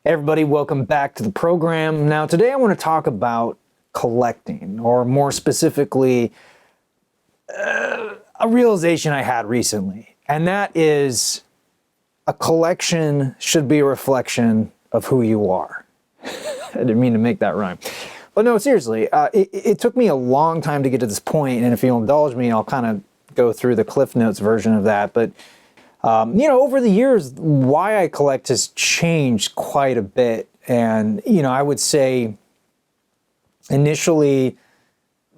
Hey everybody, welcome back to the program. Now today I want to talk about collecting, or more specifically, a realization I had recently. And that is, a collection should be a reflection of who you are. I didn't mean to make that rhyme. But no, seriously, it took me a long time to get to this point, and if you'll indulge me, I'll kind of go through the Cliff Notes version of that. But over the years, why I collect has changed quite a bit. And, I would say initially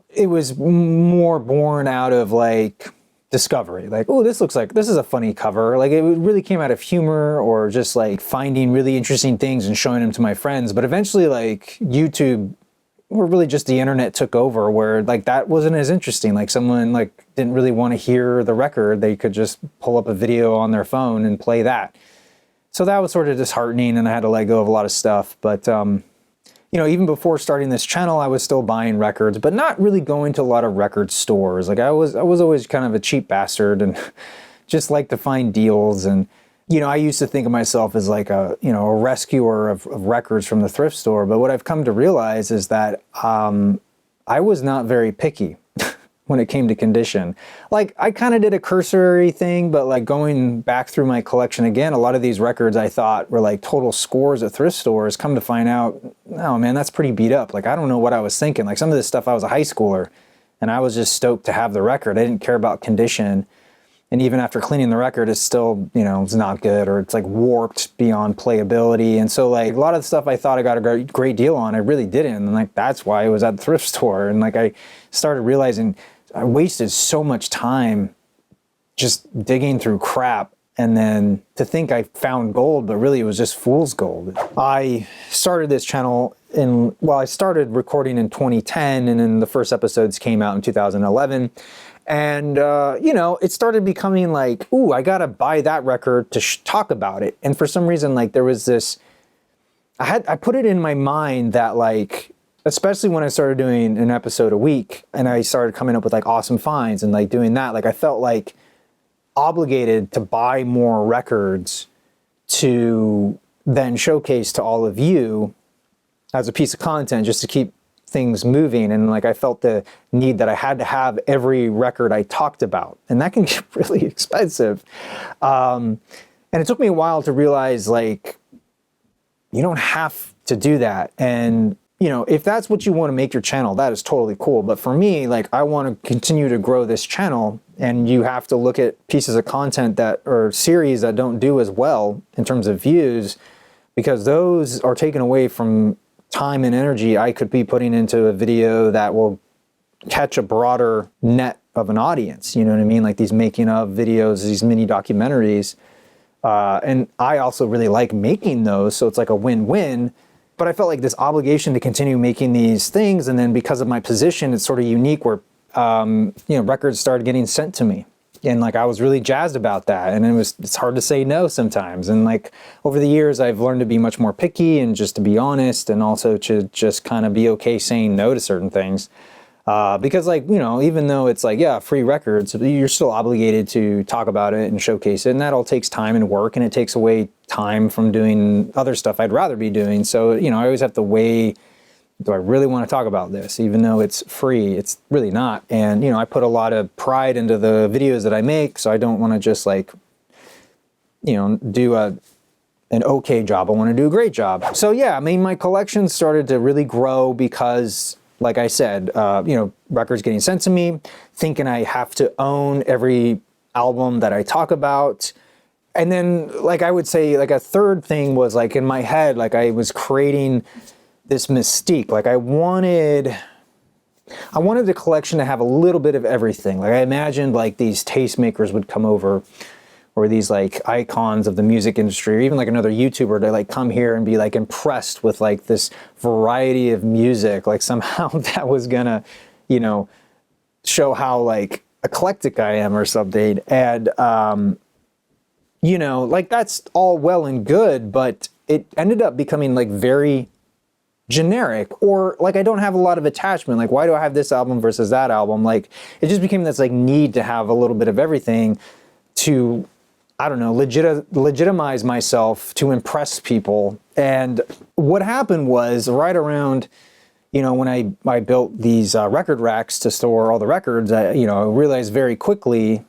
it was more born out of like discovery. Like, oh, this is a funny cover. Like it really came out of humor or just like finding really interesting things and showing them to my friends. But eventually like YouTube, or really just the internet, took over, where like that wasn't as interesting. Like someone like didn't really want to hear the record, they could just pull up a video on their phone and play that. So that was sort of disheartening, and I had to let go of a lot of stuff. But even before starting this channel, I was still buying records, but not really going to a lot of record stores. Like I was always kind of a cheap bastard and just like to find deals. And I used to think of myself as like a rescuer of records from the thrift store. But what I've come to realize is that I was not very picky when it came to condition. Like I kind of did a cursory thing, but like going back through my collection again, a lot of these records I thought were like total scores at thrift stores. Come to find out, oh man, that's pretty beat up. Like I don't know what I was thinking. Like some of this stuff, I was a high schooler and I was just stoked to have the record. I didn't care about condition. And even after cleaning the record, it's still, it's not good, or it's like warped beyond playability. And so like a lot of the stuff I thought I got a great deal on, I really didn't. And like, that's why it was at the thrift store. And like, I started realizing I wasted so much time just digging through crap. And then to think I found gold, but really it was just fool's gold. I started this channel I started recording in 2010, and then the first episodes came out in 2011. And, it started becoming like, ooh, I got to buy that record to talk about it. And for some reason, like there was this, I put it in my mind that like, especially when I started doing an episode a week and I started coming up with like awesome finds and like doing that, like I felt like obligated to buy more records to then showcase to all of you as a piece of content, just to keep things moving. And like I felt the need that I had to have every record I talked about, and that can get really expensive. And it took me a while to realize like you don't have to do that. And if that's what you want to make your channel, that is totally cool. But for me, like I want to continue to grow this channel, and you have to look at pieces of content or series that don't do as well in terms of views, because those are taken away from time and energy I could be putting into a video that will catch a broader net of an audience. You know what I mean? Like these making of videos, these mini documentaries. And I also really like making those, so it's like a win-win. But I felt like this obligation to continue making these things, and then because of my position, it's sort of unique where records started getting sent to me. And like I was really jazzed about that, and it's hard to say no sometimes. And like over the years, I've learned to be much more picky and just to be honest, and also to just kind of be okay saying no to certain things. Because like, even though it's like, yeah, free records, you're still obligated to talk about it and showcase it. And that all takes time and work, and it takes away time from doing other stuff I'd rather be doing. So, I always have to weigh, do I really want to talk about this? Even though it's free, it's really not. And, I put a lot of pride into the videos that I make, so I don't want to just like, do an okay job. I want to do a great job. So yeah, I mean, my collection started to really grow because, like I said, records getting sent to me, thinking I have to own every album that I talk about. And then, like, I would say, like, a third thing was, like, in my head, like, I was creating this mystique. Like, I wanted the collection to have a little bit of everything. Like, I imagined, like, these tastemakers would come over, or these, like, icons of the music industry, or even, like, another YouTuber to, like, come here and be, like, impressed with, like, this variety of music. Like, somehow that was gonna, show how, like, eclectic I am or something. And, like that's all well and good, but it ended up becoming like very generic, or like I don't have a lot of attachment. Like, why do I have this album versus that album? Like, it just became this like need to have a little bit of everything to, I don't know, legitimize myself, to impress people, And what happened was right around, when I built these record racks to store all the records, I realized very quickly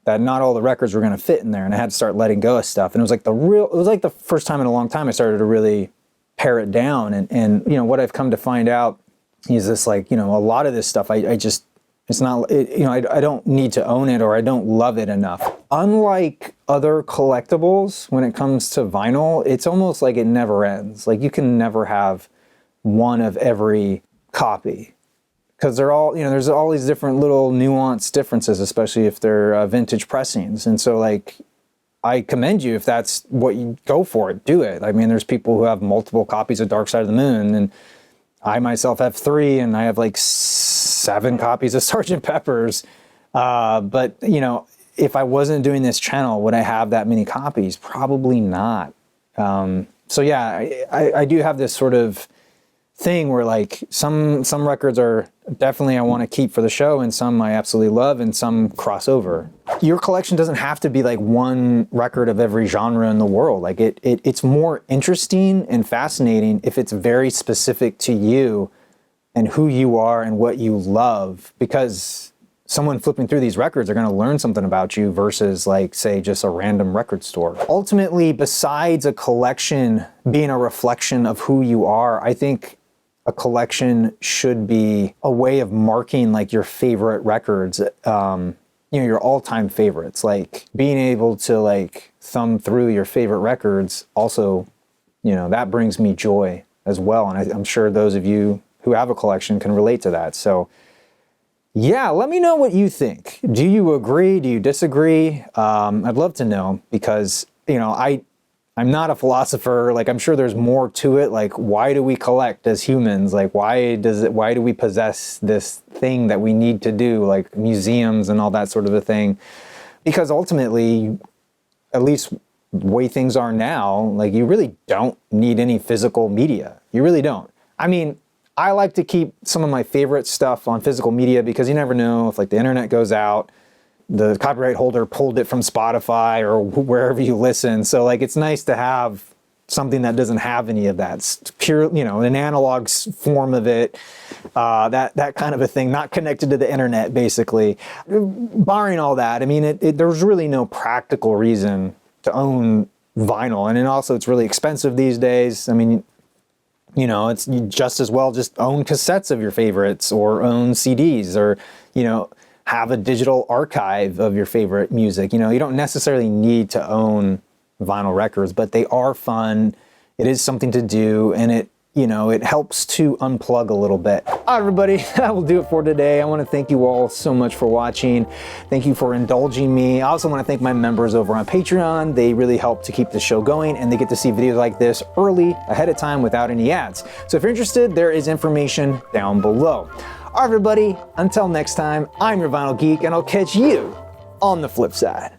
that not all the records were going to fit in there, and I had to start letting go of stuff. And it was like the first time in a long time I started to really pare it down. And what I've come to find out is this, like, a lot of this stuff, I don't need to own it, or I don't love it enough. Unlike other collectibles, when it comes to vinyl, it's almost like it never ends. Like, you can never have one of every copy, because they're all, there's all these different little nuanced differences, especially if they're vintage pressings. And so, like, I commend you if that's what you go for it, do it. I mean, there's people who have multiple copies of Dark Side of the Moon, and I myself have 3, and I have like 7 copies of Sgt. Pepper's. But if I wasn't doing this channel, would I have that many copies? Probably not. So yeah, I do have this sort of thing where, like, some records are definitely I want to keep for the show, and some I absolutely love, and some cross over. Your collection doesn't have to be like one record of every genre in the world. Like, it's more interesting and fascinating if it's very specific to you and who you are and what you love, because someone flipping through these records are going to learn something about you versus, like, say, just a random record store. Ultimately, besides a collection being a reflection of who you are, I think a collection should be a way of marking, like, your favorite records, your all-time favorites. Like, being able to, like, thumb through your favorite records also, that brings me joy as well. And I'm sure those of you who have a collection can relate to that. So yeah, let me know what you think. Do you agree? Do you disagree? I'd love to know, because, I'm not a philosopher. Like, I'm sure there's more to it. Like, why do we collect as humans? Like, why do we possess this thing that we need to do, like museums and all that sort of a thing? Because ultimately, at least the way things are now, like, you really don't need any physical media. You really don't. I mean, I like to keep some of my favorite stuff on physical media, because you never know if, like, the internet goes out, the copyright holder pulled it from Spotify or wherever you listen. So, like, it's nice to have something that doesn't have any of that. It's pure, an analog form of it, that kind of a thing, not connected to the internet, basically. Barring all that, I mean, there's really no practical reason to own vinyl. And then also, it's really expensive these days. I mean, it's just as well just own cassettes of your favorites, or own CDs, or, have a digital archive of your favorite music. You don't necessarily need to own vinyl records, but they are fun. It is something to do, and it helps to unplug a little bit. All right, everybody, that will do it for today. I want to thank you all so much for watching. Thank you for indulging me. I also want to thank my members over on Patreon. They really help to keep the show going, and they get to see videos like this early, ahead of time, without any ads. So if you're interested, there is information down below. All right, everybody, until next time, I'm your Vinyl Geek, and I'll catch you on the flip side.